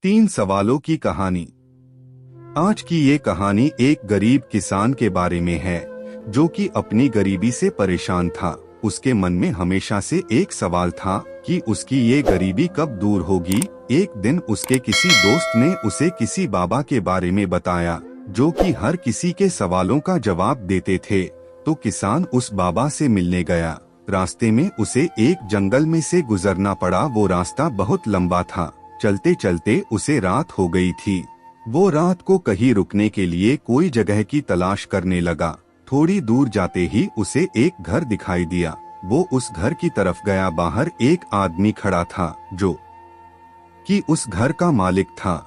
तीन सवालों की कहानी। आज की ये कहानी एक गरीब किसान के बारे में है जो कि अपनी गरीबी से परेशान था। उसके मन में हमेशा से एक सवाल था कि उसकी ये गरीबी कब दूर होगी। एक दिन उसके किसी दोस्त ने उसे किसी बाबा के बारे में बताया जो कि हर किसी के सवालों का जवाब देते थे। तो किसान उस बाबा से मिलने गया। रास्ते में उसे एक जंगल में से गुजरना पड़ा। वो रास्ता बहुत लंबा था। चलते चलते उसे रात हो गई थी। वो रात को कहीं रुकने के लिए कोई जगह की तलाश करने लगा। थोड़ी दूर जाते ही उसे एक घर दिखाई दिया। वो उस घर की तरफ गया। बाहर एक आदमी खड़ा था जो कि उस घर का मालिक था।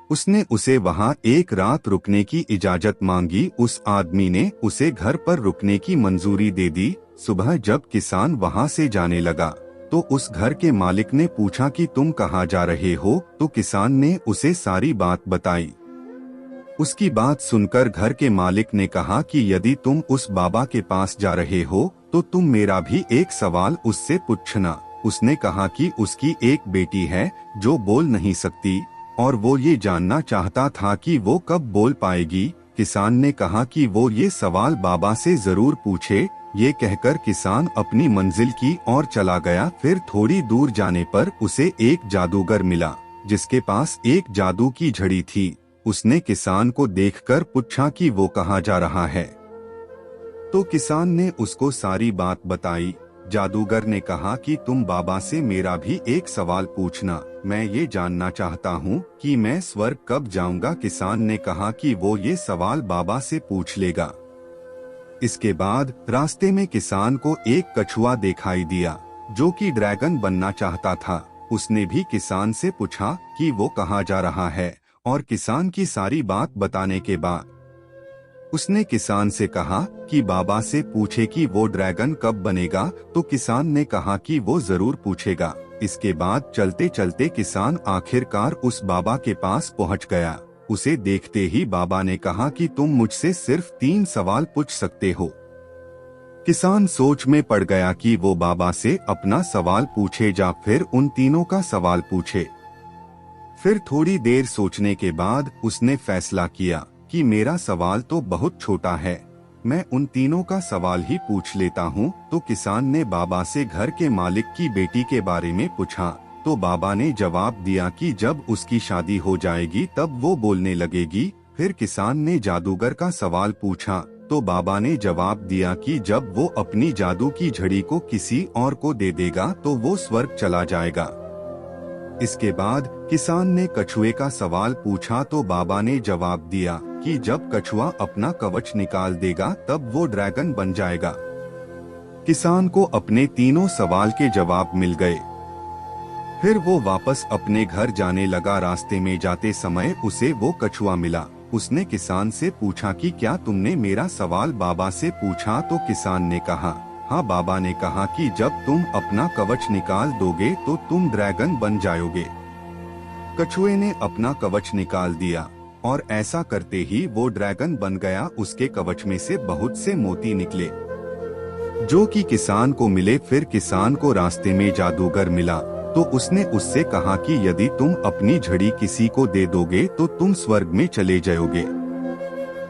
उसने उसे वहां एक रात रुकने की इजाजत मांगी। उस आदमी ने उसे घर पर रुकने की मंजूरी दे दी। सुबह जब किसान वहां से जाने लगा तो उस घर के मालिक ने पूछा कि तुम कहाँ जा रहे हो। तो किसान ने उसे सारी बात बताई। उसकी बात सुनकर घर के मालिक ने कहा कि यदि तुम उस बाबा के पास जा रहे हो तो तुम मेरा भी एक सवाल उससे पूछना। उसने कहा कि उसकी एक बेटी है जो बोल नहीं सकती और वो ये जानना चाहता था कि वो कब बोल पाएगी। किसान ने कहा कि वो ये सवाल बाबा से जरूर पूछे। ये कहकर किसान अपनी मंजिल की ओर चला गया। फिर थोड़ी दूर जाने पर उसे एक जादूगर मिला जिसके पास एक जादू की झड़ी थी। उसने किसान को देखकर पूछा कि वो कहाँ जा रहा है। तो किसान ने उसको सारी बात बताई। जादूगर ने कहा कि तुम बाबा से मेरा भी एक सवाल पूछना। मैं ये जानना चाहता हूँ कि मैं स्वर्ग कब जाऊंगा। किसान ने कहा कि वो ये सवाल बाबा से पूछ लेगा। इसके बाद रास्ते में किसान को एक कछुआ दिखाई दिया जो कि ड्रैगन बनना चाहता था। उसने भी किसान से पूछा कि वो कहाँ जा रहा है और किसान की सारी बात बताने के बाद उसने किसान से कहा कि बाबा से पूछे कि वो ड्रैगन कब बनेगा। तो किसान ने कहा कि वो जरूर पूछेगा। इसके बाद चलते चलते किसान आखिरकार उस बाबा के पास पहुंच गया। उसे देखते ही बाबा ने कहा कि तुम मुझसे सिर्फ 3 सवाल पूछ सकते हो। किसान सोच में पड़ गया कि वो बाबा से अपना सवाल पूछे या फिर उन तीनों का सवाल पूछे। फिर थोड़ी देर सोचने के बाद उसने फैसला किया कि मेरा सवाल तो बहुत छोटा है, मैं उन तीनों का सवाल ही पूछ लेता हूँ। तो किसान ने बाबा से घर के मालिक की बेटी के बारे में पूछा। तो बाबा ने जवाब दिया कि जब उसकी शादी हो जाएगी तब वो बोलने लगेगी। फिर किसान ने जादूगर का सवाल पूछा तो बाबा ने जवाब दिया कि जब वो अपनी जादू की झड़ी को किसी और को दे देगा तो वो स्वर्ग चला जाएगा। इसके बाद किसान ने कछुए का सवाल पूछा तो बाबा ने जवाब दिया कि जब कछुआ अपना कवच निकाल देगा तब वो ड्रैगन बन जाएगा। किसान को अपने तीनों सवाल के जवाब मिल गए। फिर वो वापस अपने घर जाने लगा। रास्ते में जाते समय उसे वो कछुआ मिला। उसने किसान से पूछा कि क्या तुमने मेरा सवाल बाबा से पूछा। तो किसान ने कहा हाँ। बाबा ने कहा कि जब तुम अपना कवच निकाल दोगे तो तुम ड्रैगन बन जाओगे। कछुए ने अपना कवच निकाल दिया और ऐसा करते ही वो ड्रैगन बन गया। उसके कवच में से बहुत से मोती निकले जो कि किसान को मिले। फिर किसान को रास्ते में जादूगर मिला तो उसने उससे कहा कि यदि तुम अपनी झड़ी किसी को दे दोगे तो तुम स्वर्ग में चले जाओगे।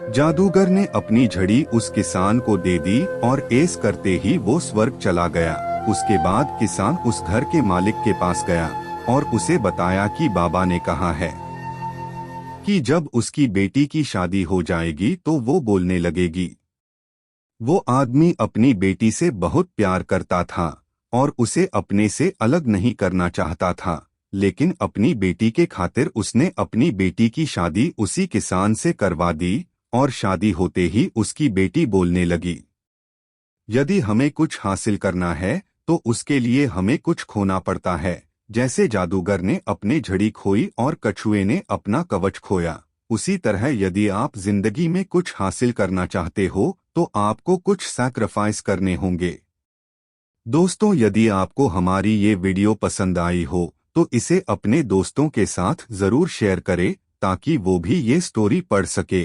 जादूगर ने अपनी झड़ी उस किसान को दे दी और ऐस करते ही वो स्वर्ग चला गया। उसके बाद किसान उस घर के मालिक के पास गया और उसे बताया कि बाबा ने कहा है कि जब उसकी बेटी की शादी हो जाएगी तो वो बोलने लगेगी। वो आदमी अपनी बेटी से बहुत प्यार करता था और उसे अपने से अलग नहीं करना चाहता था, लेकिन अपनी बेटी के खातिर उसने अपनी बेटी की शादी उसी किसान से करवा दी और शादी होते ही उसकी बेटी बोलने लगी। यदि हमें कुछ हासिल करना है तो उसके लिए हमें कुछ खोना पड़ता है। जैसे जादूगर ने अपनी झड़ी खोई और कछुए ने अपना कवच खोया, उसी तरह यदि आप जिंदगी में कुछ हासिल करना चाहते हो तो आपको कुछ सैक्रिफाइस करने होंगे। दोस्तों, यदि आपको हमारी ये वीडियो पसंद आई हो तो इसे अपने दोस्तों के साथ जरूर शेयर करें ताकि वो भी ये स्टोरी पढ़ सके।